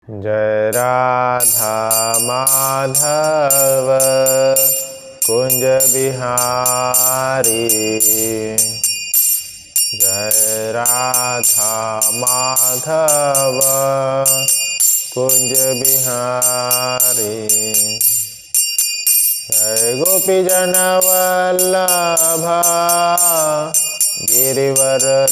जय राधा माधव कुंज बिहारी। जय राधा माधव कुंज बिहारी। जय गोपीजन वल्लभ गिरिवरधारी।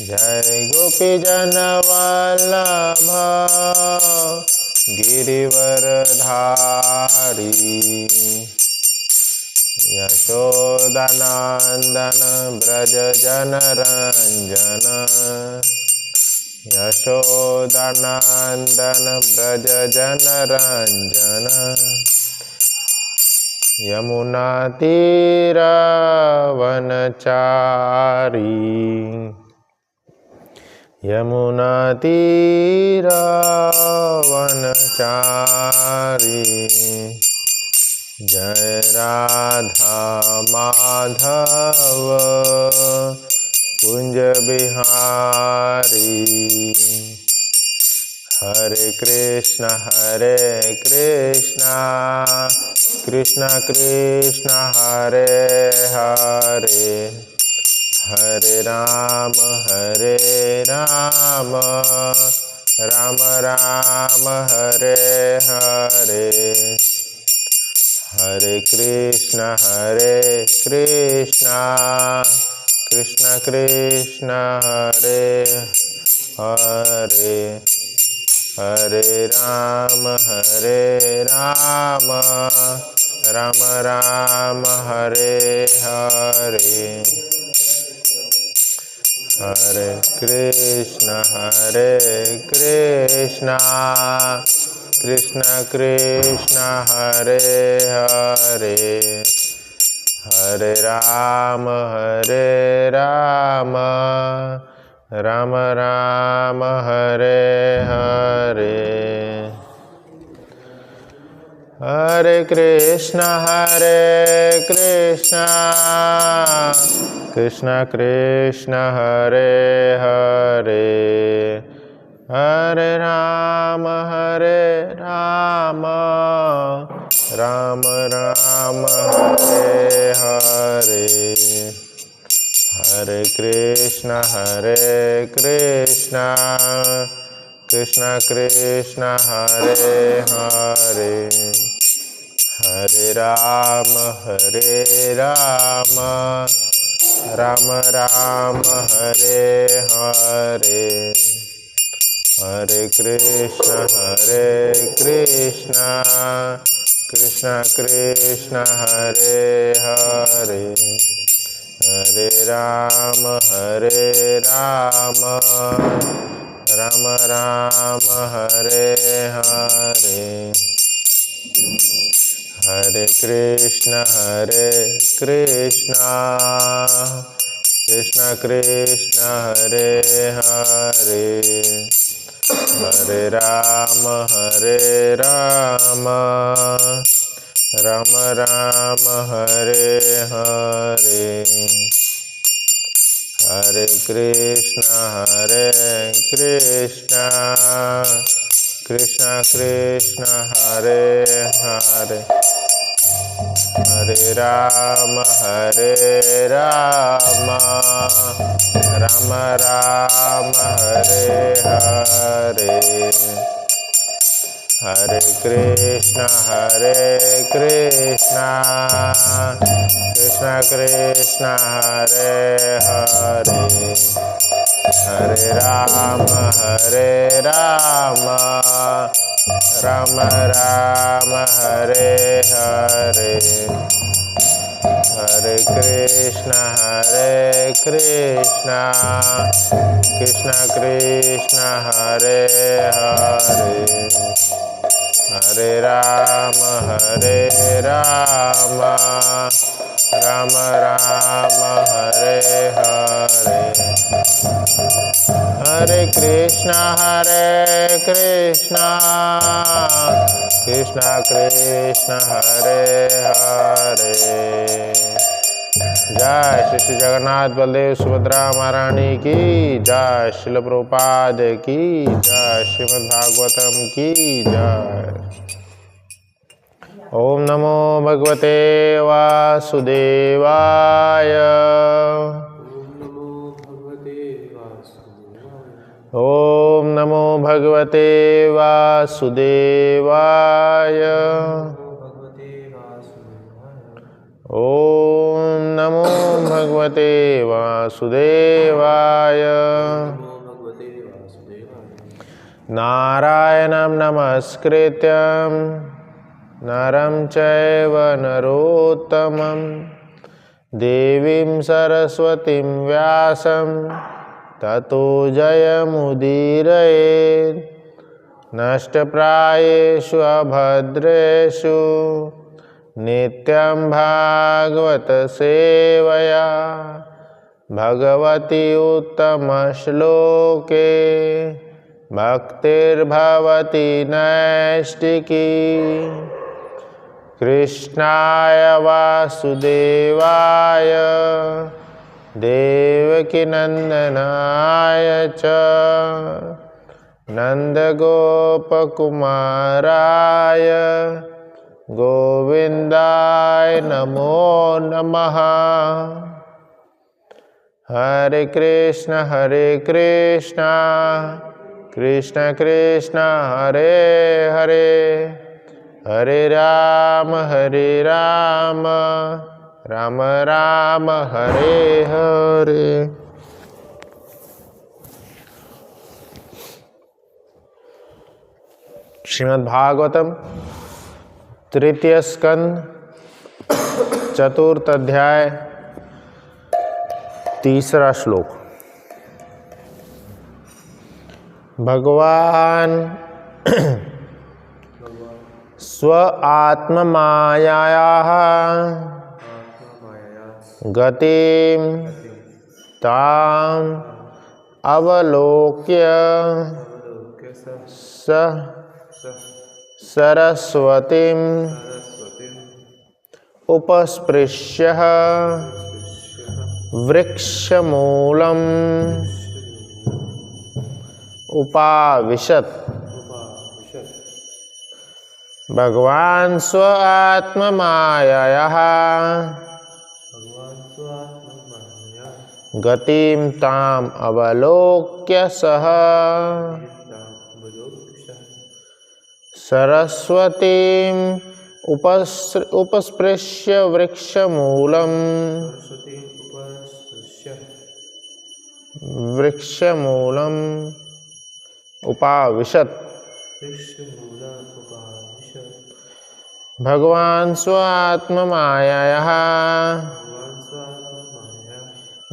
जय गोपीजन वल्लभ गिरिवरधारी। यशोदानंदन ब्रज जनरंजन। यशोदानंदन ब्रज जनरंजन। यमुना तीरवनचारी। यमुना तीरवनचारी। जय राधा माधव कुंज बिहारी। हरे कृष्ण कृष्ण कृष्ण हरे हरे। हरे राम राम राम हरे हरे। हरे कृष्ण कृष्ण कृष्ण हरे हरे। हरे राम राम राम हरे हरे। हरे कृष्ण कृष्ण कृष्ण हरे हरे। हरे राम राम राम हरे हरे। हरे कृष्ण कृष्ण कृष्ण हरे हरे। हरे राम राम राम हरे हरे। हरे कृष्ण कृष्ण कृष्ण हरे हरे। हरे राम राम राम हरे हरे। हरे कृष्ण कृष्ण कृष्ण हरे हरे। हरे राम राम राम हरे हरे। हरे कृष्ण कृष्ण कृष्ण हरे हरे। हरे राम राम राम हरे हरे। हरे कृष्ण कृष्ण कृष्ण हरे हरे। हरे राम राम राम हरे हरे। हरे कृष्ण कृष्ण कृष्ण हरे हरे। हरे राम राम राम हरे हरे। हरे कृष्ण कृष्ण कृष्ण हरे हरे। हरे राम राम राम हरे हरे। हरे कृष्ण कृष्ण कृष्ण हरे हरे। जय श्री श्री जगन्नाथ बलदेव सुभद्रा महारानी की जय। शिल प्रभुपाद की जय। श्रीमद् भागवतम की जय। ओम नमो भगवते वासुदेवाय। ओम नमो भगवते वासुदेवाय। ओम नमो भगवते वासुदेवाय। नारायणं नमस्कृत्यं नरं चैव नरोत्तमं देवीं सरस्वतीं व्यासं ततो जयमुदीरयेत्। नष्टप्रायेषु अभद्रेषु नित्यं भागवत सेवया भगवती उत्तमश्लोके भक्तिर्भवति नैष्टिकी। कृष्णाय वासुदेवाय देवकीनन्दनाय च नन्दगोपकुमाराय गोविन्दाय नमो नमः। हरे कृष्ण कृष्ण कृष्ण हरे हरे, हरे राम राम राम हरे हरे। श्रीमद् भागवतम तृतीय स्कंद चतुर्थ अध्याय तीसरा श्लोक। भगवान स्व आत्ममायायाः गतिं ताम अवलोक्य सरस्वतीं उपस्पृश्य वृक्षमूलम् उपाविशत्। भगवान स्व आत्ममायायाः गतिं ताम अवलोक्य सः सरस्वतीं उपस्पृश्य वृक्षमूलम् उपाविशत्। भगवान स्व आत्ममायायाः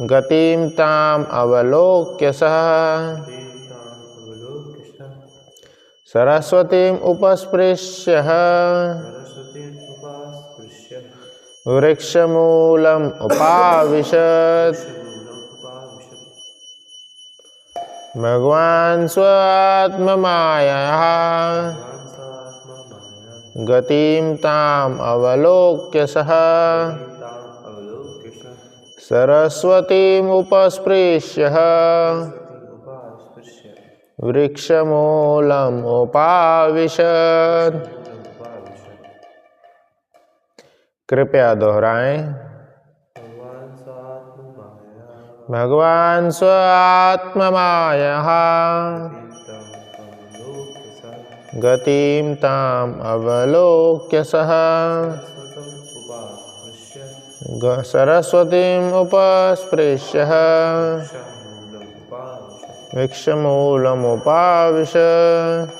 गतिं ताम अवलोक्य सः सरस्वतीं उपस्पृश्य वृक्षमूलम् उपाविशत्। भगवान स्व आत्ममायायाः गतिं ताम अवलोक्य सः सरस्वतीं उपस्पृश्य वृक्षमूलम् उपाविशत्। कृपया दोहराएं। भगवान स्व आत्ममायायाः गतिं ताम अवलोक्य सः सरस्वतीं उपस्पृश्य वृक्षमूलम् उपाविशत्।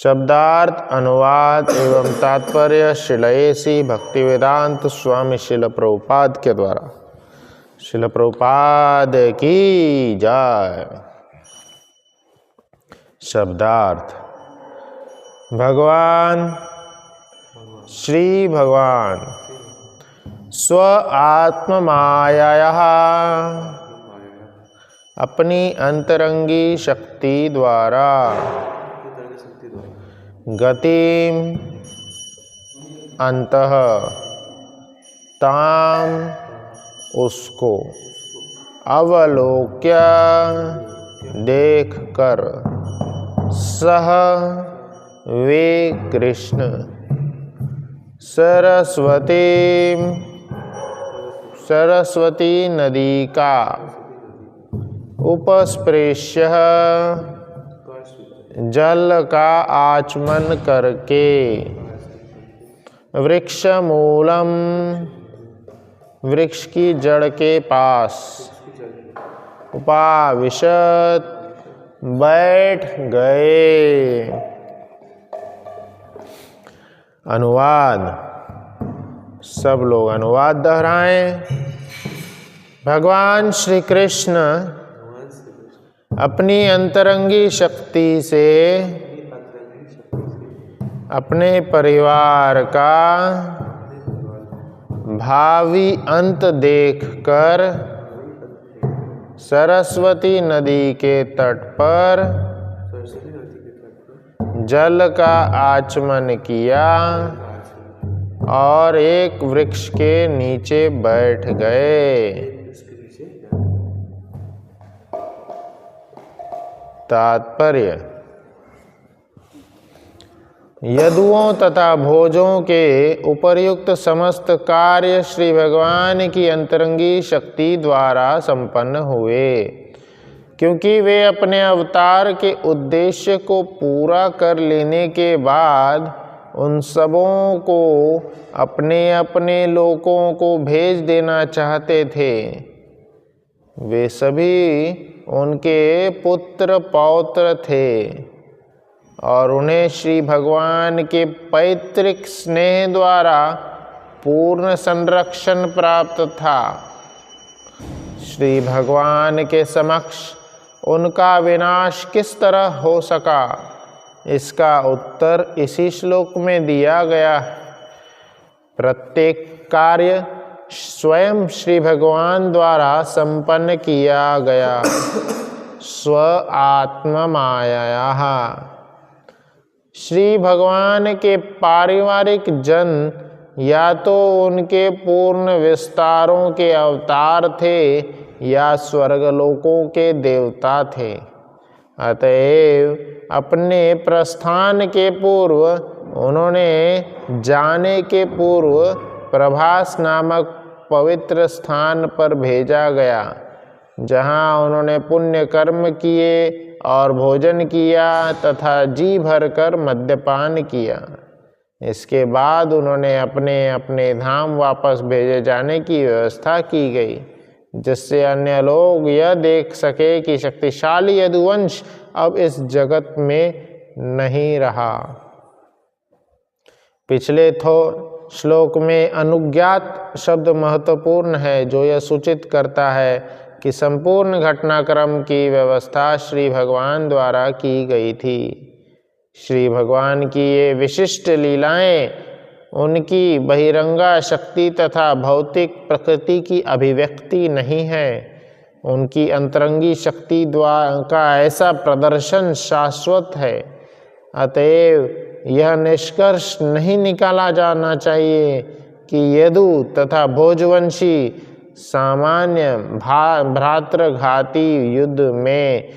शब्दार्थ अनुवाद एवं तात्पर्य श्रीलयेसी भक्तिवेदांत स्वामी शिल प्रभुपाद के द्वारा। शिल प्रभुपाद की जय। शब्दार्थ। भगवान श्री भगवान स्व आत्ममायायाः अपनी अंतरंगी शक्ति द्वारा गतिम अंतः ताम उसको अवलोक्य देख कर सह वे कृष्ण सरस्वती नदी का उपस्पृश्य जल का आचमन करके वृक्ष मूलम वृक्ष की जड़ के पास उपाविशत बैठ गए। अनुवाद। सब लोग अनुवाद दोहराएं। भगवान श्री कृष्ण अपनी अंतरंगी शक्ति से अपने परिवार का भावी अंत देखकर सरस्वती नदी के तट पर जल का आचमन किया और एक वृक्ष के नीचे बैठ गए। तात्पर्य। यदुओं तथा भोजों के उपर्युक्त समस्त कार्य श्री भगवान की अंतरंगी शक्ति द्वारा संपन्न हुए, क्योंकि वे अपने अवतार के उद्देश्य को पूरा कर लेने के बाद उन सबों को अपने अपने लोकों को भेज देना चाहते थे। वे सभी उनके पुत्र पौत्र थे और उन्हें श्री भगवान के पैतृक स्नेह द्वारा पूर्ण संरक्षण प्राप्त था। श्री भगवान के समक्ष उनका विनाश किस तरह हो सका, इसका उत्तर इसी श्लोक में दिया गया। प्रत्येक कार्य स्वयं श्री भगवान द्वारा संपन्न किया गया। स्व आत्म माया। श्री भगवान के पारिवारिक जन या तो उनके पूर्ण विस्तारों के अवतार थे या स्वर्गलोकों के देवता थे। अतएव अपने प्रस्थान के पूर्व उन्होंने जाने के पूर्व प्रभास नामक पवित्र स्थान पर भेजा गया, जहाँ उन्होंने पुण्य कर्म किए और भोजन किया तथा जी भर कर मद्यपान किया। इसके बाद उन्होंने अपने अपने धाम वापस भेजे जाने की व्यवस्था की गई, जिससे अन्य लोग यह देख सके कि शक्तिशाली यदुवंश अब इस जगत में नहीं रहा। पिछले श्लोक में अनुज्ञात शब्द महत्वपूर्ण है, जो यह सूचित करता है कि संपूर्ण घटनाक्रम की व्यवस्था श्री भगवान द्वारा की गई थी। श्री भगवान की ये विशिष्ट लीलाएं उनकी बहिरंगा शक्ति तथा भौतिक प्रकृति की अभिव्यक्ति नहीं है। उनकी अंतरंगी शक्ति द्वारा का ऐसा प्रदर्शन शाश्वत है। अतएव यह निष्कर्ष नहीं निकाला जाना चाहिए कि यदु तथा भोजवंशी सामान्य भ्रातृघाती युद्ध में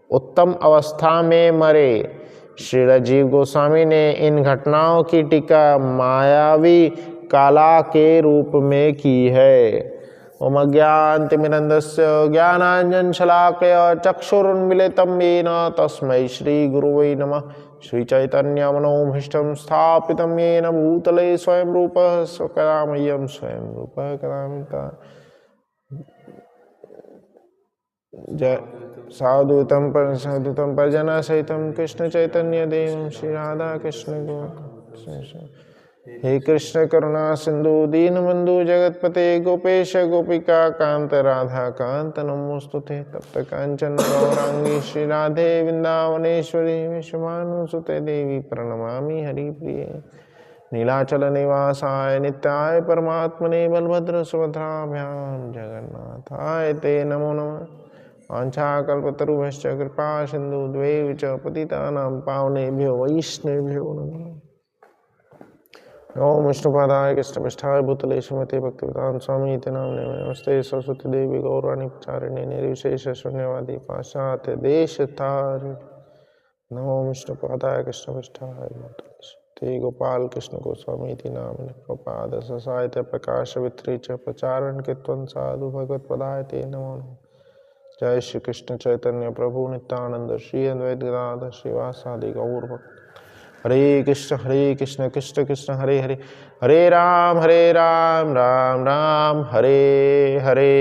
उत्तम अवस्था में मरे। श्री राजीव गोस्वामी ने इन घटनाओं की टीका मायावी काला के रूप में की है। ओम अज्ञानतिमिरन्धस्य ज्ञानाञ्जनशलाकया चक्षुरुन्मीलितं येन तस्मै श्रीगुरुवे नमः। श्रीचैतन्यमनोभीष्टं स्थापितं येन भूतले स्वयं रूपः कदा मह्यं स्वयं रूपः कदा साधुतं परिजनसहितं कृष्ण चैतन्य देवं श्री राधा कृष्ण गो। हे कृष्ण करुणा सिंधु दीनबंधु जगतपते गोपेश गोपिका कांत राधा कांत नमोस्तुते। तप्त कांचन गौरांगी श्री राधे वृंदावनेश्वरी विश्वभानुसुते देवी प्रणमामि हरिप्रिये। नीलाचल निवासाय नित्याय परमात्मने बलभद्र सुभद्राभ्याम जगन्नाथाय ते नमो नमः। वाञ्छाकल्पतरुभ्यश्च कृपा सिन्धुभ्यैव च पतितानां पावनेभ्यो वैष्णवेभ्यो नमः। ओम विष्णुपादाय कृष्णपृष्ठाय भूतले श्रीमते भक्तिवेदांत स्वामी इति नाम्ने नमस्ते सरस्वती देवी गौरवाणी प्रचारिणे निर्विशेष शून्यवादी पाश्चात्य देशतारिणे। नमो विष्णुपादाय कृष्णपृष्ठाय भूतले गोपाल कृष्ण गोस्वामी इति नाम्ने प्रपाद साहित्य प्रकाश वित्री च प्रचारण कृत्वं साधु भगवत पदाय ते नमो नमः। जय श्री कृष्ण चैतन्य प्रभु नित्यानंद श्री अद्वैत गदाधर श्रीवासादि गौर भक्त। हरे कृष्ण कृष्ण कृष्ण हरे हरे, हरे राम राम राम हरे हरे।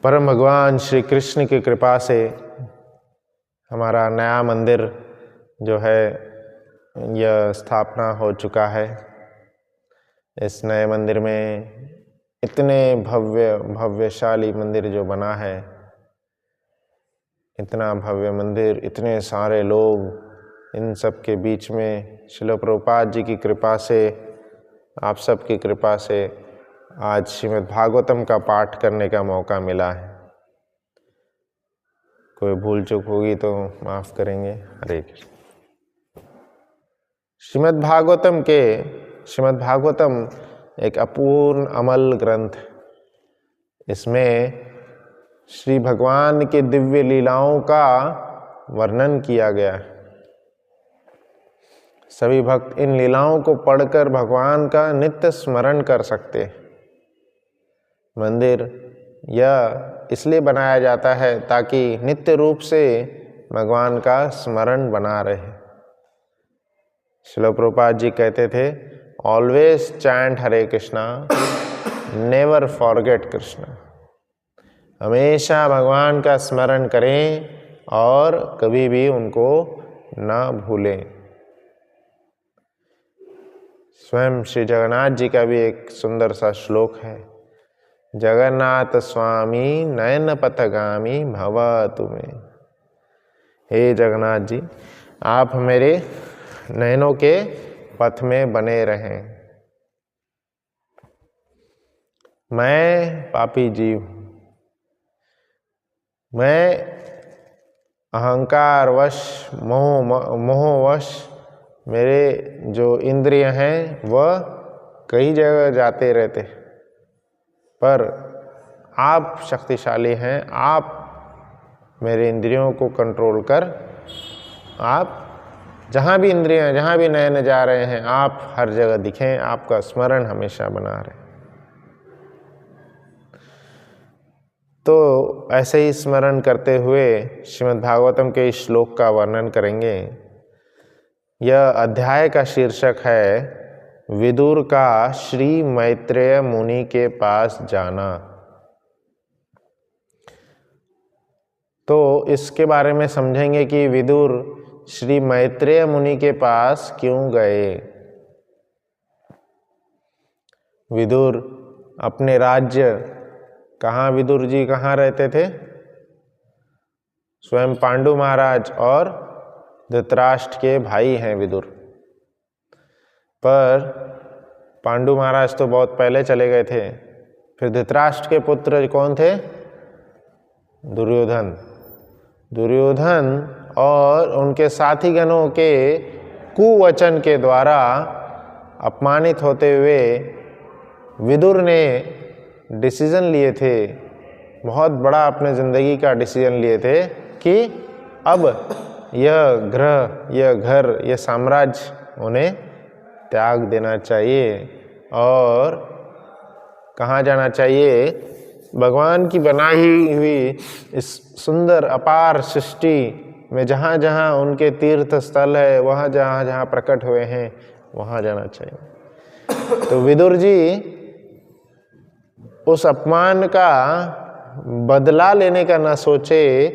परम भगवान श्री कृष्ण की कृपा से हमारा नया मंदिर जो है यह स्थापना हो चुका है। इस नए मंदिर में इतने भव्यशाली मंदिर जो बना है, इतना भव्य मंदिर, इतने सारे लोग, इन सब के बीच में श्रील प्रभुपाद जी की कृपा से, आप सब की कृपा से आज श्रीमद् भागवतम का पाठ करने का मौका मिला है। कोई भूल चूक होगी तो माफ़ करेंगे। हरे कृष्ण। श्रीमद् भागवतम एक अपूर्ण अमल ग्रंथ। इसमें श्री भगवान के दिव्य लीलाओं का वर्णन किया गया है। सभी भक्त इन लीलाओं को पढ़कर भगवान का नित्य स्मरण कर सकते हैं। मंदिर यह इसलिए बनाया जाता है ताकि नित्य रूप से भगवान का स्मरण बना रहे। श्रील प्रभुपाद जी कहते थे, ऑलवेज चैंट हरे कृष्णा, नेवर फॉरगेट कृष्णा। हमेशा भगवान का स्मरण करें और कभी भी उनको ना भूलें। स्वयं श्री जगन्नाथ जी का भी एक सुंदर सा श्लोक है, जगन्नाथ स्वामी नयन पथगामी भवतु मे। हे जगन्नाथ जी, आप मेरे नयनों के पथ में बने रहें। मैं पापी जीव, मैं अहंकारवश मोहवश मेरे जो इंद्रिय हैं वह कई जगह जाते रहते, पर आप शक्तिशाली हैं। आप मेरे इंद्रियों को कंट्रोल कर, आप जहाँ भी इंद्रियां, जहाँ भी नयन जा रहे हैं, आप हर जगह दिखें, आपका स्मरण हमेशा बना रहे। तो ऐसे ही स्मरण करते हुए श्रीमद् भागवतम के इस श्लोक का वर्णन करेंगे। यह अध्याय का शीर्षक है विदुर का श्री मैत्रेय मुनि के पास जाना। तो इसके बारे में समझेंगे कि विदुर श्री मैत्रेय मुनि के पास क्यों गए। विदुर अपने राज्य, कहाँ विदुर जी कहाँ रहते थे? स्वयं पांडु महाराज और धृतराष्ट्र के भाई हैं विदुर। पर पांडु महाराज तो बहुत पहले चले गए थे। फिर धृतराष्ट्र के पुत्र कौन थे? दुर्योधन। दुर्योधन और उनके साथी गणों के कुवचन के द्वारा अपमानित होते हुए विदुर ने डिसीजन लिए थे, बहुत बड़ा अपने ज़िंदगी का डिसीजन लिए थे कि अब यह ग्रह, यह घर, यह साम्राज्य उन्हें त्याग देना चाहिए और कहाँ जाना चाहिए? भगवान की बनाई हुई इस सुंदर अपार सृष्टि में जहाँ जहाँ उनके तीर्थ स्थल है, वहाँ जहाँ जहाँ प्रकट हुए हैं, वहाँ जाना चाहिए। तो विदुर जी उस अपमान का बदला लेने का न सोचे,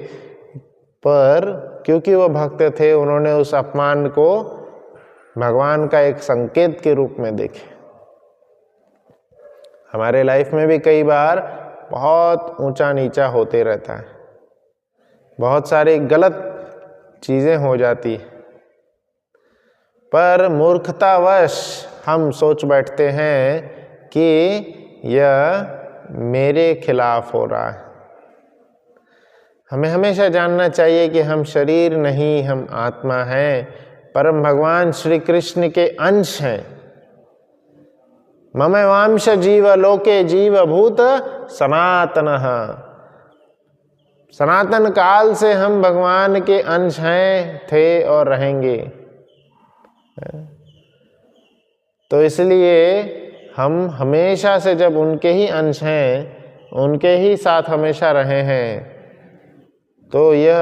पर क्योंकि वो भक्त थे, उन्होंने उस अपमान को भगवान का एक संकेत के रूप में देखे। हमारे लाइफ में भी कई बार बहुत ऊंचा नीचा होते रहता है, बहुत सारी गलत चीज़ें हो जाती, पर मूर्खतावश हम सोच बैठते हैं कि यह मेरे खिलाफ हो रहा है। हमें हमेशा जानना चाहिए कि हम शरीर नहीं, हम आत्मा हैं, परम भगवान श्री कृष्ण के अंश हैं। मम वांश जीव लोके जीव भूत सनातनः। सनातन काल से हम भगवान के अंश हैं, थे और रहेंगे। तो इसलिए हम हमेशा से जब उनके ही अंश हैं, उनके ही साथ हमेशा रहे हैं, तो यह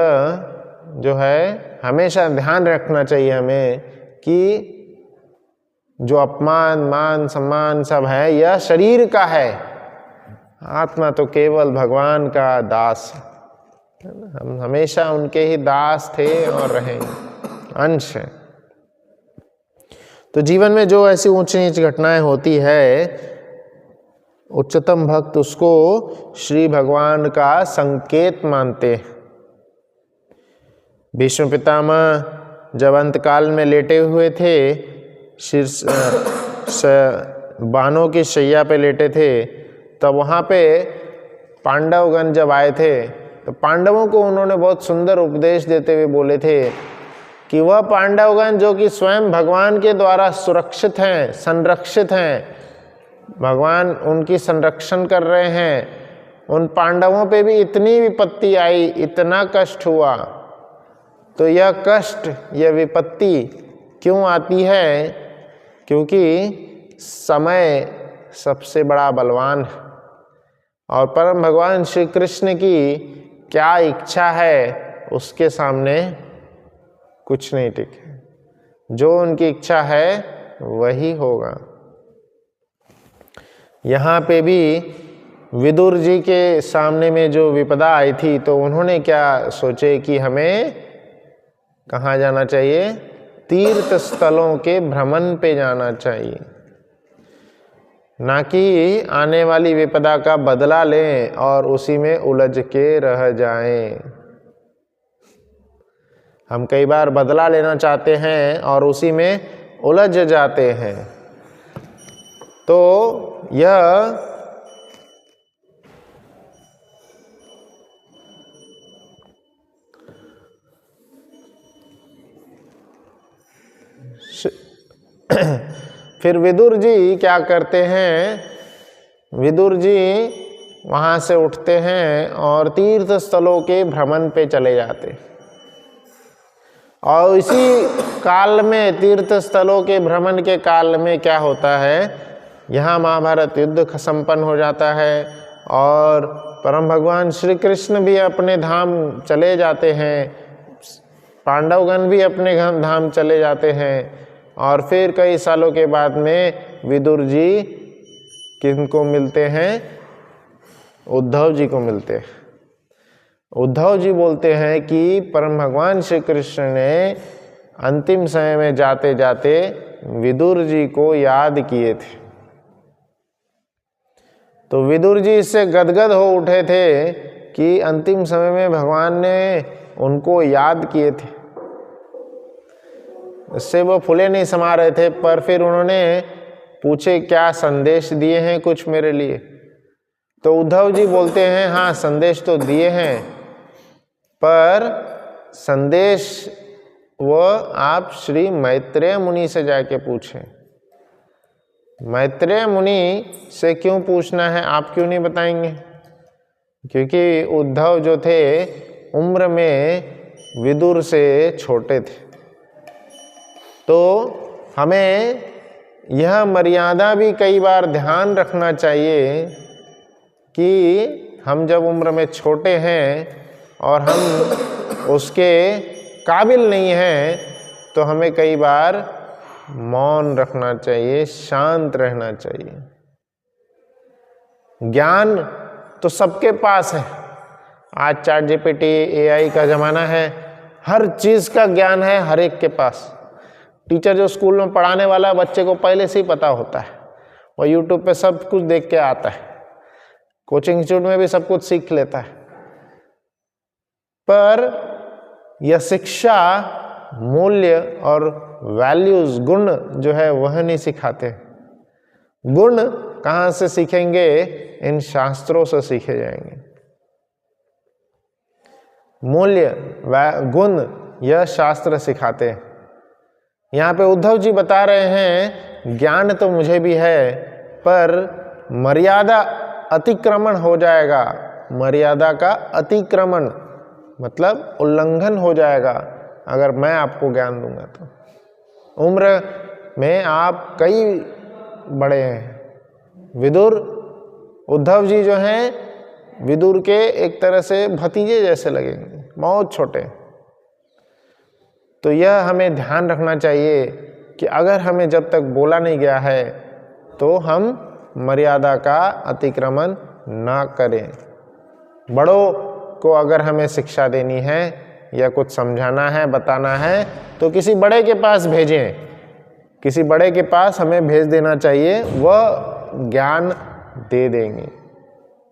जो है हमेशा ध्यान रखना चाहिए हमें कि जो अपमान, मान, सम्मान सब है यह शरीर का है, आत्मा तो केवल भगवान का दास है। हम हमेशा उनके ही दास थे और रहेंगे, अंश है। तो जीवन में जो ऐसी ऊंची नीच घटनाएं होती है, उच्चतम भक्त उसको श्री भगवान का संकेत मानते हैं। भीष्म पितामह जब अंतकाल में लेटे हुए थे, बाणों की शैया पे लेटे थे, तब वहाँ पे पांडवगण जब आए थे तो पांडवों को उन्होंने बहुत सुंदर उपदेश देते हुए बोले थे कि वह पांडवगण जो कि स्वयं भगवान के द्वारा सुरक्षित हैं, संरक्षित हैं, भगवान उनकी संरक्षण कर रहे हैं, उन पांडवों पे भी इतनी विपत्ति आई, इतना कष्ट हुआ, तो यह कष्ट, यह विपत्ति क्यों आती है? क्योंकि समय सबसे बड़ा बलवान है और परम भगवान श्री कृष्ण की क्या इच्छा है उसके सामने कुछ नहीं टिके। जो उनकी इच्छा है वही होगा। यहाँ पे भी विदुर जी के सामने में जो विपदा आई थी, तो उन्होंने क्या सोचे कि हमें कहाँ जाना चाहिए? तीर्थ स्थलों के भ्रमण पे जाना चाहिए, ना कि आने वाली विपदा का बदला लें और उसी में उलझ के रह जाएं। हम कई बार बदला लेना चाहते हैं और उसी में उलझ जाते हैं। तो यह फिर विदुर जी क्या करते हैं? विदुर जी वहाँ से उठते हैं और तीर्थ स्थलों के भ्रमण पे चले जाते। और इसी काल में, तीर्थ स्थलों के भ्रमण के काल में क्या होता है? यहाँ महाभारत युद्ध संपन्न हो जाता है और परम भगवान श्री कृष्ण भी अपने धाम चले जाते हैं, पांडवगण भी अपने धाम चले जाते हैं। और फिर कई सालों के बाद में विदुर जी किनको मिलते हैं? उद्धव जी को मिलते हैं। उद्धव जी बोलते हैं कि परम भगवान श्री कृष्ण ने अंतिम समय में जाते जाते विदुर जी को याद किए थे। तो विदुर जी इससे गदगद हो उठे थे कि अंतिम समय में भगवान ने उनको याद किए थे। इससे वो फूले नहीं समा रहे थे, पर फिर उन्होंने पूछे क्या संदेश दिए हैं कुछ मेरे लिए? तो उद्धव जी बोलते हैं हाँ, संदेश तो दिए हैं, पर संदेश वो आप श्री मैत्रेय मुनि से जाके पूछें। मैत्रेय मुनि से क्यों पूछना है, आप क्यों नहीं बताएंगे? क्योंकि उद्धव जो थे उम्र में विदुर से छोटे थे। तो हमें यह मर्यादा भी कई बार ध्यान रखना चाहिए कि हम जब उम्र में छोटे हैं और हम उसके काबिल नहीं हैं, तो हमें कई बार मौन रखना चाहिए, शांत रहना चाहिए। ज्ञान तो सबके पास है। आज चैट जीपीटी, एआई का ज़माना है, हर चीज़ का ज्ञान है हर एक के पास। टीचर जो स्कूल में पढ़ाने वाला है, बच्चे को पहले से ही पता होता है, और यूट्यूब पे सब कुछ देख के आता है, कोचिंग इंस्टीट्यूट में भी सब कुछ सीख लेता है। पर यह शिक्षा, मूल्य और वैल्यूज, गुण जो है वह नहीं सिखाते। गुण कहाँ से सीखेंगे? इन शास्त्रों से सीखे जाएंगे। मूल्य गुण यह शास्त्र सिखाते हैं। यहाँ पे उद्धव जी बता रहे हैं ज्ञान तो मुझे भी है, पर मर्यादा अतिक्रमण हो जाएगा। मर्यादा का अतिक्रमण मतलब उल्लंघन हो जाएगा अगर मैं आपको ज्ञान दूंगा तो। उम्र में आप कई बड़े हैं। विदुर, उद्धव जी जो हैं विदुर के एक तरह से भतीजे जैसे लगेंगे, बहुत छोटे। तो यह हमें ध्यान रखना चाहिए कि अगर हमें जब तक बोला नहीं गया है तो हम मर्यादा का अतिक्रमण ना करें। बड़ों को अगर हमें शिक्षा देनी है या कुछ समझाना है, बताना है, तो किसी बड़े के पास भेजें। किसी बड़े के पास हमें भेज देना चाहिए, वह ज्ञान दे देंगे।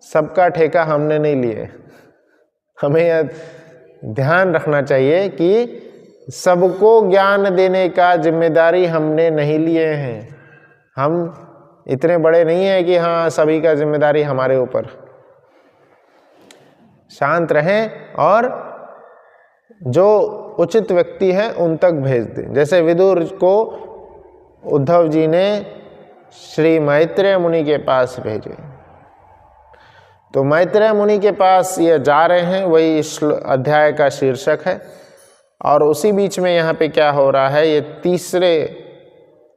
सबका ठेका हमने नहीं लिए। हमें यह ध्यान रखना चाहिए कि सबको ज्ञान देने का जिम्मेदारी हमने नहीं लिए हैं। हम इतने बड़े नहीं हैं कि हाँ सभी का जिम्मेदारी हमारे ऊपर। शांत रहें और जो उचित व्यक्ति है उन तक भेज दें। जैसे विदुर को उद्धव जी ने श्री मैत्रेय मुनि के पास भेजे, तो मैत्रेय मुनि के पास ये जा रहे हैं, वही इस अध्याय का शीर्षक है। और उसी बीच में यहाँ पे क्या हो रहा है, ये तीसरे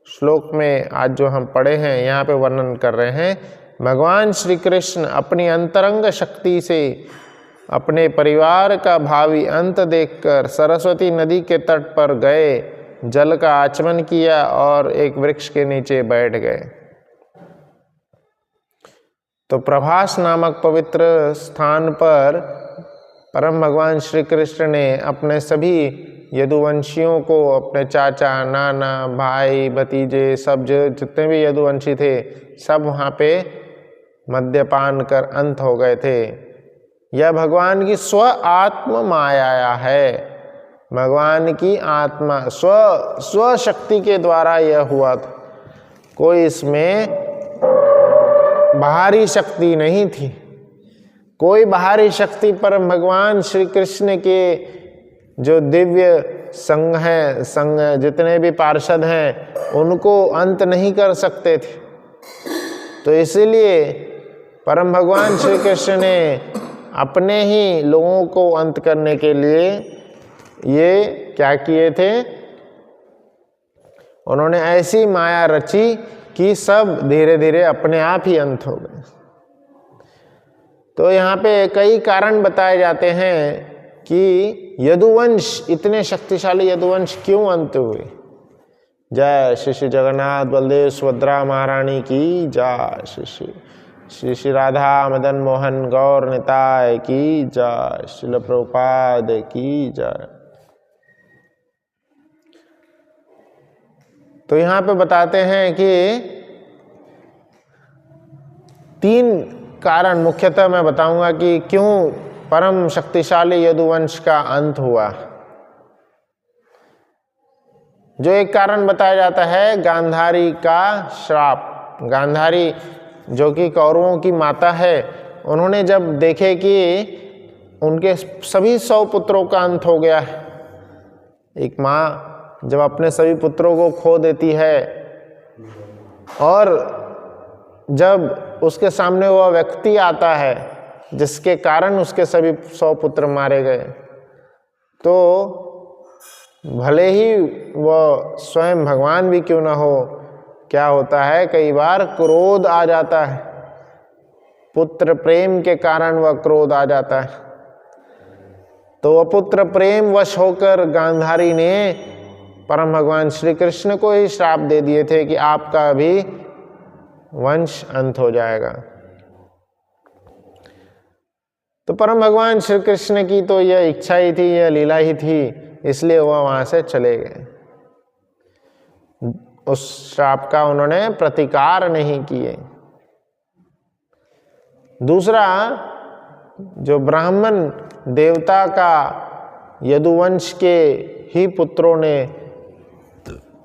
श्लोक में आज जो हम पढ़े हैं यहाँ पे वर्णन कर रहे हैं। भगवान श्री कृष्ण अपनी अंतरंग शक्ति से अपने परिवार का भावी अंत देखकर सरस्वती नदी के तट पर गए, जल का आचमन किया और एक वृक्ष के नीचे बैठ गए। तो प्रभास नामक पवित्र स्थान पर परम भगवान श्री कृष्ण ने अपने सभी यदुवंशियों को, अपने चाचा, नाना, भाई, भतीजे, सब जितने भी यदुवंशी थे, सब वहाँ पे मद्यपान कर अंत हो गए थे। यह भगवान की स्व आत्म माया है। भगवान की आत्मा स्व शक्ति के द्वारा यह हुआ था। कोई इसमें बाहरी शक्ति नहीं थी। कोई बाहरी शक्ति पर भगवान श्री कृष्ण के जो दिव्य संघ जितने भी पार्षद हैं उनको अंत नहीं कर सकते थे। तो इसीलिए परम भगवान श्री कृष्ण ने अपने ही लोगों को अंत करने के लिए ये क्या किए थे, उन्होंने ऐसी माया रची कि सब धीरे धीरे अपने आप ही अंत हो गए। तो यहाँ पे कई कारण बताए जाते हैं कि यदुवंश, इतने शक्तिशाली यदुवंश क्यों अंत हुए। जय श्री श्री जगन्नाथ बलदेव सुभद्रा महारानी की जय। श्री श्री राधा मदन मोहन गौर निताय की जय। श्रील प्रभुपाद की जय। तो यहाँ पे बताते हैं कि 3 कारण मुख्यतः मैं बताऊंगा कि क्यों परम शक्तिशाली यदुवंश का अंत हुआ। जो एक कारण बताया जाता है गांधारी का श्राप। गांधारी जो कि कौरवों की माता है, उन्होंने जब देखे कि उनके सभी 100 पुत्रों का अंत हो गया है। एक माँ जब अपने सभी पुत्रों को खो देती है और जब उसके सामने वह व्यक्ति आता है जिसके कारण उसके सभी 100 पुत्र मारे गए, तो भले ही वह स्वयं भगवान भी क्यों ना हो, क्या होता है कई बार क्रोध आ जाता है। पुत्र प्रेम के कारण वह क्रोध आ जाता है। तो वह पुत्र प्रेम वश होकर गांधारी ने परम भगवान श्री कृष्ण को ही श्राप दे दिए थे कि आपका भी वंश अंत हो जाएगा। तो परम भगवान श्री कृष्ण की तो यह इच्छा ही थी, यह लीला ही थी, इसलिए वह वहां से चले गए। उस श्राप का उन्होंने प्रतिकार नहीं किए। दूसरा, जो ब्राह्मण देवता का यदुवंश के ही पुत्रों ने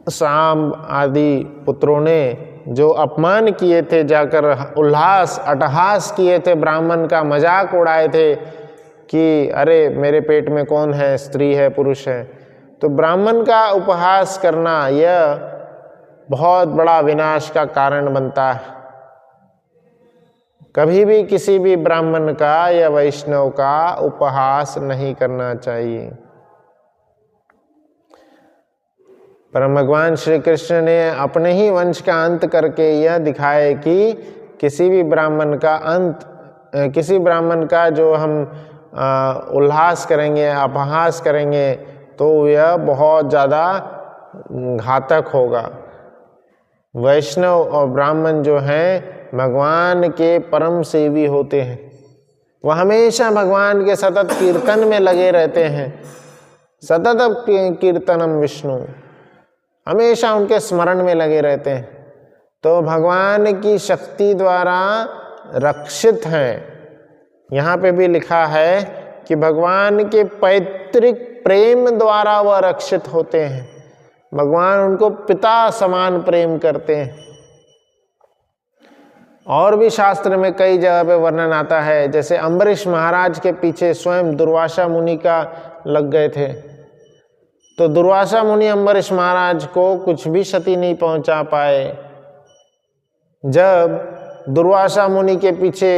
सांब आदि पुत्रों ने जो अपमान किए थे, जाकर उल्लास अट्टहास किए थे, ब्राह्मण का मजाक उड़ाए थे कि अरे मेरे पेट में कौन है, स्त्री है पुरुष है, तो ब्राह्मण का उपहास करना यह बहुत बड़ा विनाश का कारण बनता है। कभी भी किसी भी ब्राह्मण का या वैष्णव का उपहास नहीं करना चाहिए। परम भगवान श्री कृष्ण ने अपने ही वंश का अंत करके यह दिखाए कि किसी भी ब्राह्मण का जो हम उल्लास करेंगे, अपहास करेंगे, तो यह बहुत ज़्यादा घातक होगा। वैष्णव और ब्राह्मण जो हैं भगवान के परम सेवी होते हैं। वह हमेशा भगवान के सतत कीर्तन में लगे रहते हैं। सतत कीर्तनम विष्णु, हमेशा उनके स्मरण में लगे रहते हैं, तो भगवान की शक्ति द्वारा रक्षित हैं। यहाँ पे भी लिखा है कि भगवान के पैतृक प्रेम द्वारा वह रक्षित होते हैं। भगवान उनको पिता समान प्रेम करते हैं। और भी शास्त्र में कई जगह पे वर्णन आता है, जैसे अम्बरीश महाराज के पीछे स्वयं दुर्वासा मुनि का लग गए थे, तो दुर्वासा मुनि अम्बरीश महाराज को कुछ भी क्षति नहीं पहुंचा पाए। जब दुर्वासा मुनि के पीछे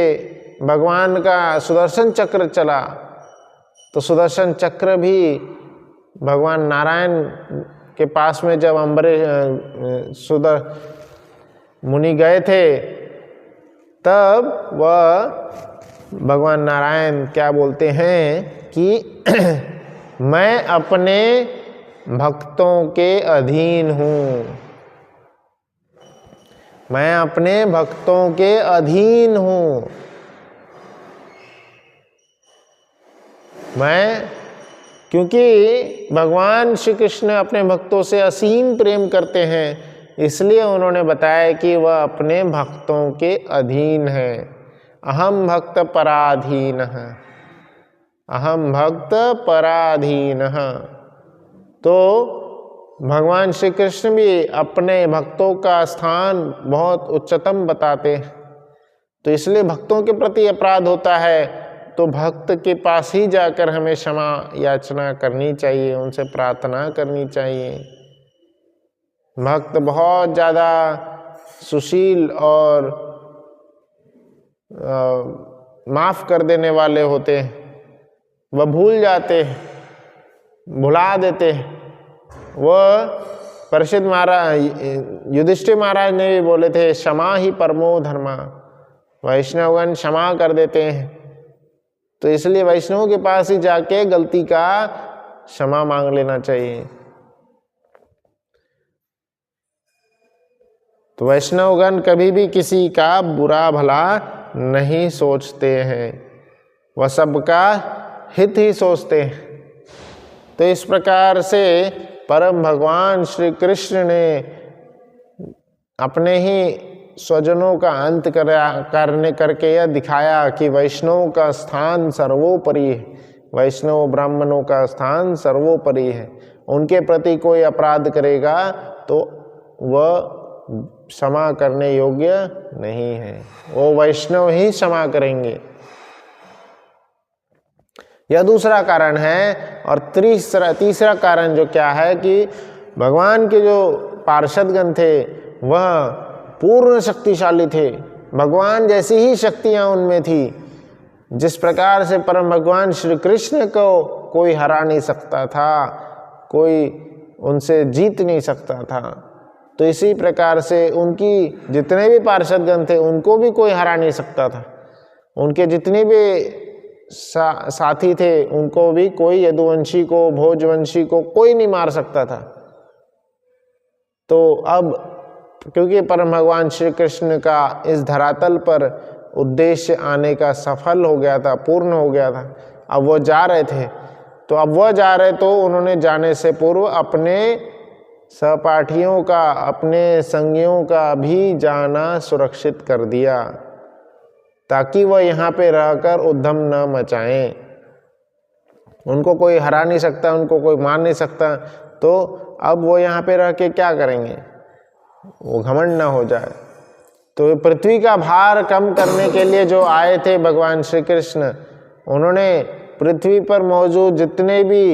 भगवान का सुदर्शन चक्र चला, तो सुदर्शन चक्र भी भगवान नारायण के पास में जब अम्बरीश मुनि गए थे, तब वह भगवान नारायण क्या बोलते हैं कि मैं अपने भक्तों के अधीन हूँ, मैं अपने भक्तों के अधीन हूँ। क्योंकि भगवान श्री कृष्ण अपने भक्तों से असीम प्रेम करते हैं, इसलिए उन्होंने बताया कि वह अपने भक्तों के अधीन है। अहम भक्त पराधीन, अहम भक्त पराधीन। तो भगवान श्री कृष्ण भी अपने भक्तों का स्थान बहुत उच्चतम बताते हैं, तो इसलिए भक्तों के प्रति अपराध होता है तो भक्त के पास ही जाकर हमें क्षमा याचना करनी चाहिए, उनसे प्रार्थना करनी चाहिए। भक्त बहुत ज़्यादा सुशील और माफ़ कर देने वाले होते हैं, वह भूल जाते हैं, भुला देते हैं। वह परीक्षित महाराज, युधिष्ठिर महाराज ने भी बोले थे, क्षमा ही परमो धर्मा, वैष्णवगण क्षमा कर देते हैं। तो इसलिए वैष्णव के पास ही जाके गलती का क्षमा मांग लेना चाहिए। तो वैष्णवगण कभी भी किसी का बुरा भला नहीं सोचते हैं, वह सबका हित ही सोचते हैं। तो इस प्रकार से परम भगवान श्री कृष्ण ने अपने ही स्वजनों का अंत करके यह दिखाया कि वैष्णव का स्थान सर्वोपरि है, वैष्णव ब्राह्मणों का स्थान सर्वोपरि है। उनके प्रति कोई अपराध करेगा तो वह क्षमा करने योग्य नहीं है, वो वैष्णव ही क्षमा करेंगे। यह दूसरा कारण है। और तीसरा कारण जो क्या है कि भगवान के जो पार्षदगण थे वह पूर्ण शक्तिशाली थे, भगवान जैसी ही शक्तियां उनमें थी। जिस प्रकार से परम भगवान श्री कृष्ण को कोई हरा नहीं सकता था, कोई उनसे जीत नहीं सकता था, तो इसी प्रकार से उनकी जितने भी पार्षदगण थे उनको भी कोई हरा नहीं सकता था। उनके जितने भी साथी थे उनको भी कोई, यदुवंशी को, भोजवंशी को कोई नहीं मार सकता था। तो अब क्योंकि परम भगवान श्री कृष्ण का इस धरातल पर उद्देश्य आने का सफल हो गया था, पूर्ण हो गया था, अब वो जा रहे थे, तो उन्होंने जाने से पूर्व अपने सहपाठियों का, अपने संगियों का भी जाना सुरक्षित कर दिया, ताकि वह यहाँ पे रहकर उद्यम न मचाएं। उनको कोई हरा नहीं सकता, उनको कोई मार नहीं सकता, तो अब वो यहाँ पे रह के क्या करेंगे, वो घमंड ना हो जाए। तो पृथ्वी का भार कम करने के लिए जो आए थे भगवान श्री कृष्ण, उन्होंने पृथ्वी पर मौजूद जितने भी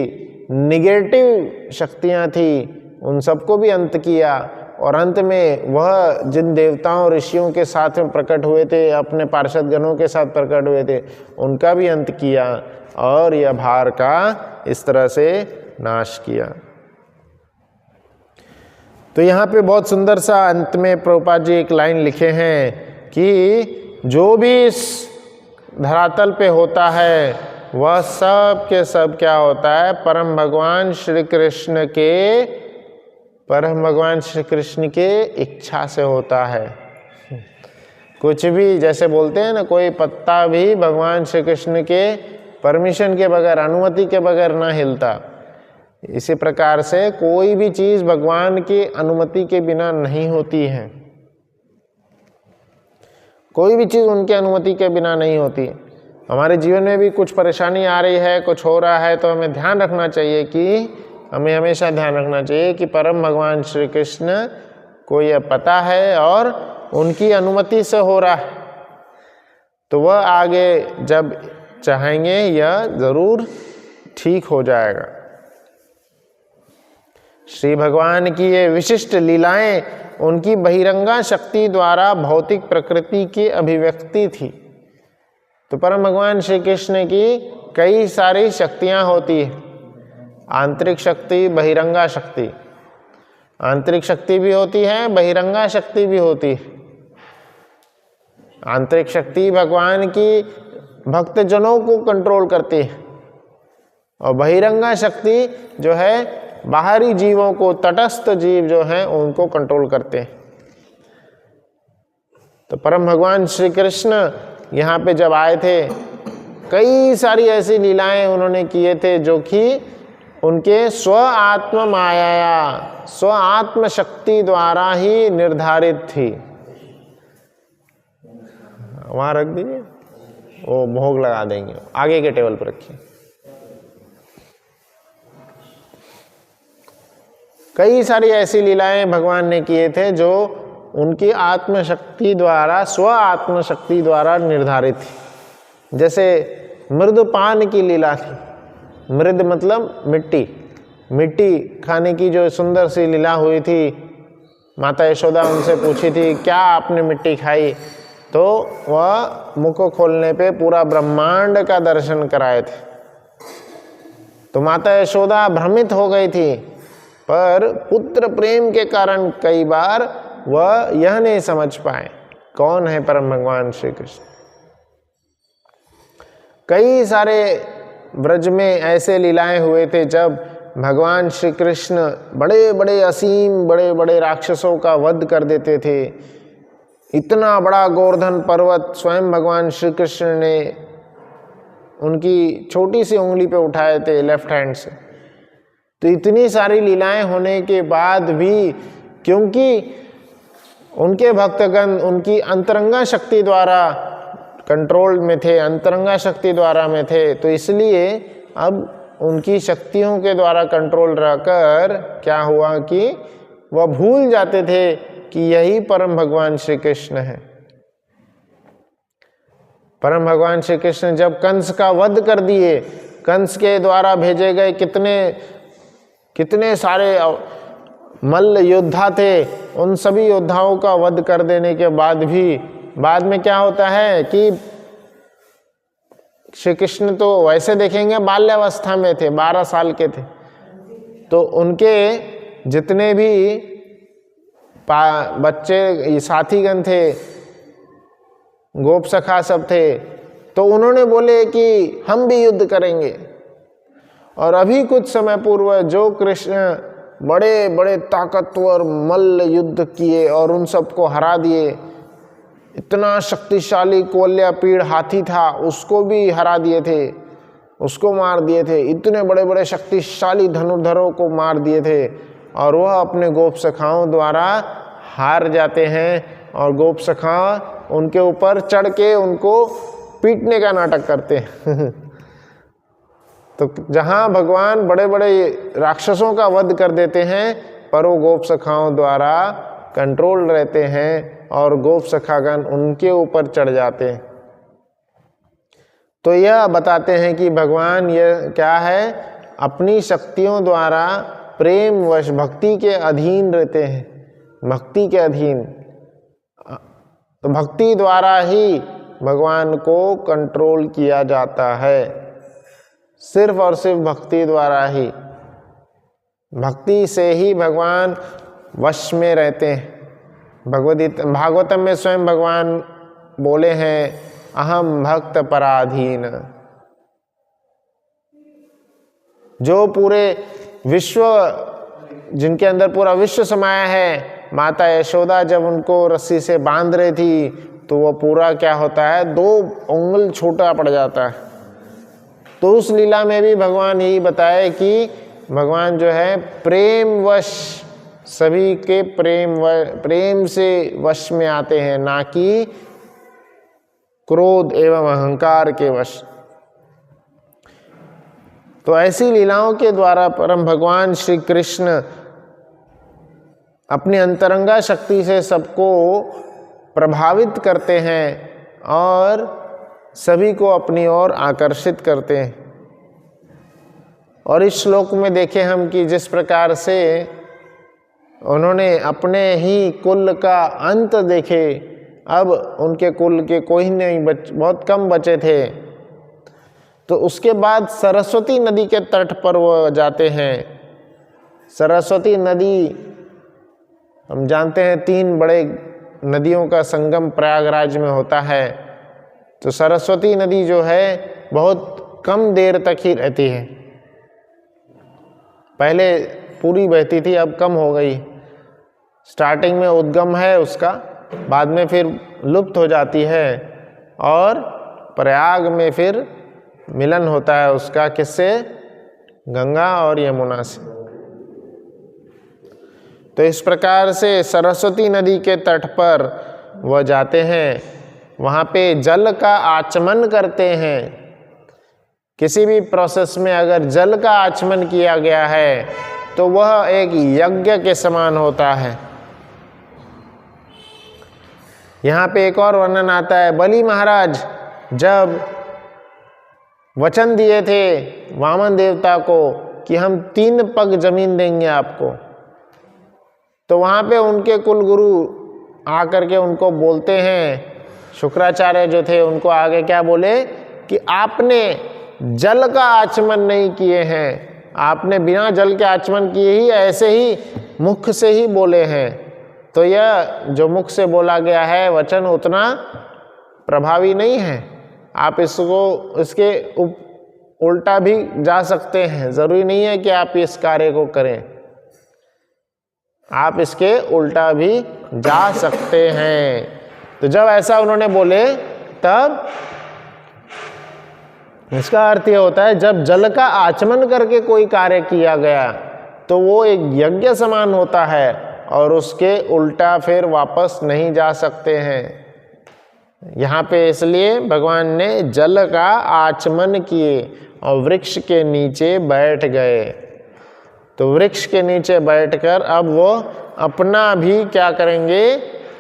निगेटिव शक्तियाँ थी उन सबको भी अंत किया, और अंत में वह जिन देवताओं ऋषियों के साथ में प्रकट हुए थे, अपने पार्षद गणों के साथ प्रकट हुए थे, उनका भी अंत किया और यह भार का इस तरह से नाश किया। तो यहाँ पे बहुत सुंदर सा अंत में प्रभुपाद जी एक लाइन लिखे हैं कि जो भी इस धरातल पे होता है वह सब के सब क्या होता है, परम भगवान श्री कृष्ण के इच्छा से होता है। कुछ भी जैसे बोलते हैं ना, कोई पत्ता भी भगवान श्री कृष्ण के परमिशन के बगैर, अनुमति के बगैर ना हिलता। इसी प्रकार से कोई भी चीज भगवान की अनुमति के बिना नहीं होती है, कोई भी चीज उनकी अनुमति के बिना नहीं होती। हमारे जीवन में भी कुछ परेशानी आ रही है, कुछ हो रहा है, तो हमें ध्यान रखना चाहिए कि हमें हमेशा ध्यान रखना चाहिए कि परम भगवान श्री कृष्ण को यह पता है और उनकी अनुमति से हो रहा है, तो वह आगे जब चाहेंगे यह जरूर ठीक हो जाएगा। श्री भगवान की ये विशिष्ट लीलाएं उनकी बहिरंगा शक्ति द्वारा भौतिक प्रकृति की अभिव्यक्ति थी। तो परम भगवान श्री कृष्ण की कई सारी शक्तियां होती है, आंतरिक शक्ति, बहिरंगा शक्ति। आंतरिक शक्ति भी होती है, बहिरंगा शक्ति भी होती है। आंतरिक शक्ति भगवान की भक्तजनों को कंट्रोल करती है, और बहिरंगा शक्ति जो है बाहरी जीवों को, तटस्थ जीव जो हैं उनको कंट्रोल करते हैं। तो परम भगवान श्री कृष्ण यहाँ पे जब आए थे, कई सारी ऐसी लीलाएं उन्होंने किए थे जो कि उनके स्व आत्म माया, स्व आत्म शक्ति द्वारा ही निर्धारित थी। वहां रख दीजिए, वो भोग लगा देंगे, आगे के टेबल पर रखिए। कई सारी ऐसी लीलाएं भगवान ने किए थे जो उनकी आत्मशक्ति द्वारा, स्व आत्मशक्ति द्वारा निर्धारित थी। जैसे मृदपान की लीला थी। मृद मतलब मिट्टी, मिट्टी खाने की जो सुंदर सी लीला हुई थी। माता यशोदा उनसे पूछी थी क्या आपने मिट्टी खाई, तो वह मुख खोलने पे पूरा ब्रह्मांड का दर्शन कराए थे। तो माता यशोदा भ्रमित हो गई थी, पर पुत्र प्रेम के कारण कई बार वह यह नहीं समझ पाए कौन है परम भगवान श्री कृष्ण। कई सारे ब्रज में ऐसे लीलाएं हुए थे जब भगवान श्री कृष्ण बड़े बड़े असीम, बड़े बड़े राक्षसों का वध कर देते थे। इतना बड़ा गोवर्धन पर्वत स्वयं भगवान श्री कृष्ण ने उनकी छोटी सी उंगली पे उठाए थे, लेफ्ट हैंड से। तो इतनी सारी लीलाएं होने के बाद भी, क्योंकि उनके भक्तगण उनकी अंतरंगा शक्ति द्वारा कंट्रोल में थे, अंतरंगा शक्ति द्वारा में थे, तो इसलिए अब उनकी शक्तियों के द्वारा कंट्रोल रहकर क्या हुआ कि वह भूल जाते थे कि यही परम भगवान श्री कृष्ण है। परम भगवान श्री कृष्ण जब कंस का वध कर दिए, कंस के द्वारा भेजे गए कितने सारे मल्ल योद्धा थे, उन सभी योद्धाओं का वध कर देने के बाद भी बाद में क्या होता है कि श्री कृष्ण तो वैसे देखेंगे बाल्यावस्था में थे, 12 साल के थे। तो उनके जितने भी बच्चे साथीगण थे, गोप सखा सब थे, तो उन्होंने बोले कि हम भी युद्ध करेंगे। और अभी कुछ समय पूर्व जो कृष्ण बड़े बड़े ताकतवर मल्ल युद्ध किए और उन सबको हरा दिए, इतना शक्तिशाली कोल्यापीड़ हाथी था उसको भी हरा दिए थे, उसको मार दिए थे। इतने बड़े बड़े शक्तिशाली धनुर्धरों को मार दिए थे, और वह अपने गोप सखाओं द्वारा हार जाते हैं, और गोप सखा उनके ऊपर चढ़ के उनको पीटने का नाटक करते हैं। तो जहाँ भगवान बड़े बड़े राक्षसों का वध कर देते हैं, पर वो गोप सखाओं द्वारा कंट्रोल रहते हैं और गोप सखागण उनके ऊपर चढ़ जाते हैं। तो यह बताते हैं कि भगवान यह क्या है, अपनी शक्तियों द्वारा प्रेम वश भक्ति के अधीन रहते हैं, भक्ति के अधीन। तो भक्ति द्वारा ही भगवान को कंट्रोल किया जाता है, सिर्फ और सिर्फ भक्ति द्वारा ही। भक्ति से ही भगवान वश में रहते हैं। भागवतम में स्वयं भगवान बोले हैं, अहम भक्त पराधीन। जो पूरे विश्व, जिनके अंदर पूरा विश्व समाया है, माता यशोदा जब उनको रस्सी से बांध रही थी तो वो पूरा क्या होता है, 2 उंगल छोटा पड़ जाता है। तो उस लीला में भी भगवान यही बताए कि भगवान जो है प्रेम वश, सभी के प्रेम से वश में आते हैं, ना कि क्रोध एवं अहंकार के वश। तो ऐसी लीलाओं के द्वारा परम भगवान श्री कृष्ण अपनी अंतरंगा शक्ति से सबको प्रभावित करते हैं और सभी को अपनी ओर आकर्षित करते हैं। और इस श्लोक में देखें हम कि जिस प्रकार से उन्होंने अपने ही कुल का अंत देखे, अब उनके कुल के कोई नहीं बहुत कम बचे थे। तो उसके बाद सरस्वती नदी के तट पर वो जाते हैं। सरस्वती नदी हम जानते हैं 3 बड़े नदियों का संगम प्रयागराज में होता है। तो सरस्वती नदी जो है बहुत कम देर तक ही रहती है। पहले पूरी बहती थी, अब कम हो गई। स्टार्टिंग में उद्गम है उसका, बाद में फिर लुप्त हो जाती है और प्रयाग में फिर मिलन होता है उसका, किससे? गंगा और यमुना से। तो इस प्रकार से सरस्वती नदी के तट पर वह जाते हैं, वहाँ पे जल का आचमन करते हैं। किसी भी प्रोसेस में अगर जल का आचमन किया गया है तो वह एक यज्ञ के समान होता है। यहाँ पे एक और वर्णन आता है, बलि महाराज जब वचन दिए थे वामन देवता को कि हम 3 पग जमीन देंगे आपको, तो वहाँ पे उनके कुल गुरु आकर के उनको बोलते हैं, शुक्राचार्य जो थे उनको आगे क्या बोले कि आपने जल का आचमन नहीं किए हैं, आपने बिना जल के आचमन किए ही ऐसे ही मुख से ही बोले हैं। तो यह जो मुख से बोला गया है वचन उतना प्रभावी नहीं है। आप इसके उल्टा भी जा सकते हैं, ज़रूरी नहीं है कि आप इस कार्य को करें, आप इसके उल्टा भी जा सकते हैं। तो जब ऐसा उन्होंने बोले तब इसका अर्थ यह होता है, जब जल का आचमन करके कोई कार्य किया गया तो वो एक यज्ञ समान होता है और उसके उल्टा फिर वापस नहीं जा सकते हैं। यहाँ पे इसलिए भगवान ने जल का आचमन किए और वृक्ष के नीचे बैठ गए। तो वृक्ष के नीचे बैठकर अब वो अपना भी क्या करेंगे,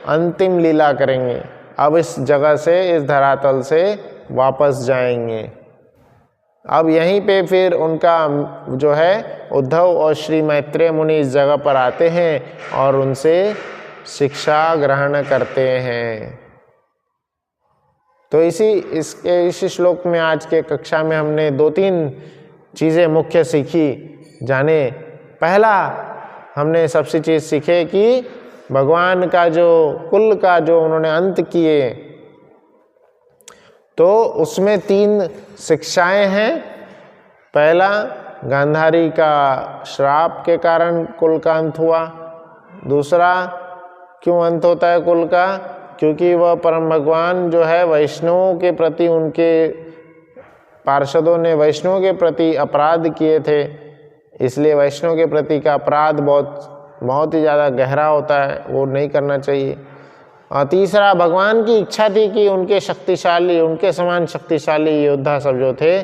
अंतिम लीला करेंगे। अब इस जगह से, इस धरातल से वापस जाएंगे। अब यहीं पे फिर उनका जो है उद्धव और श्री मैत्रेय मुनि इस जगह पर आते हैं और उनसे शिक्षा ग्रहण करते हैं। तो इसी श्लोक में आज के कक्षा में हमने 2-3 चीज़ें मुख्य सीखी। जाने पहला हमने सबसे चीज़ सीखे कि भगवान का जो कुल का जो उन्होंने अंत किए, तो उसमें 3 शिक्षाएं हैं। पहला, गांधारी का श्राप के कारण कुल का अंत हुआ। दूसरा, क्यों अंत होता है कुल का? क्योंकि वह परम भगवान जो है वैष्णवों के प्रति, उनके पार्षदों ने वैष्णवों के प्रति अपराध किए थे, इसलिए वैष्णव के प्रति का अपराध बहुत ही ज़्यादा गहरा होता है, वो नहीं करना चाहिए। और तीसरा, भगवान की इच्छा थी कि उनके समान शक्तिशाली योद्धा सब जो थे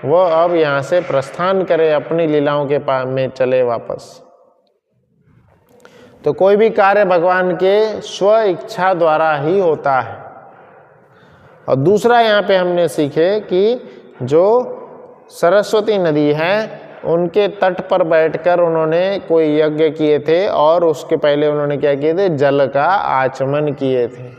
वो अब यहाँ से प्रस्थान करे, अपनी लीलाओं के में चले वापस। तो कोई भी कार्य भगवान के स्व इच्छा द्वारा ही होता है। और दूसरा यहाँ पे हमने सीखे कि जो सरस्वती नदी है उनके तट पर बैठकर उन्होंने कोई यज्ञ किए थे और उसके पहले उन्होंने क्या किए थे, जल का आचमन किए थे।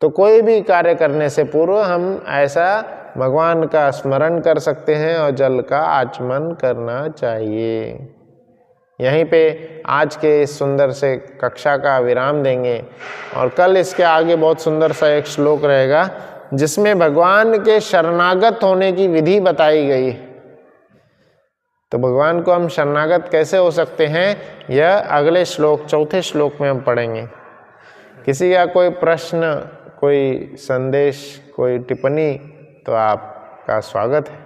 तो कोई भी कार्य करने से पूर्व हम ऐसा भगवान का स्मरण कर सकते हैं और जल का आचमन करना चाहिए। यहीं पे आज के इस सुंदर से कक्षा का विराम देंगे और कल इसके आगे बहुत सुंदर सा एक श्लोक रहेगा जिसमें भगवान के शरणागत होने की विधि बताई गई। तो भगवान को हम शरणागत कैसे हो सकते हैं, यह अगले श्लोक, चौथे श्लोक में हम पढ़ेंगे। किसी का कोई प्रश्न, कोई संदेश, कोई टिप्पणी, तो आपका स्वागत है।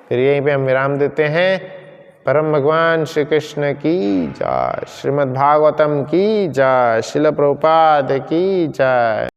फिर यहीं पे हम विराम देते हैं। परम भगवान श्री कृष्ण की जय, श्रीमद् भागवतम की जय, श्रील प्रभुपाद की जय।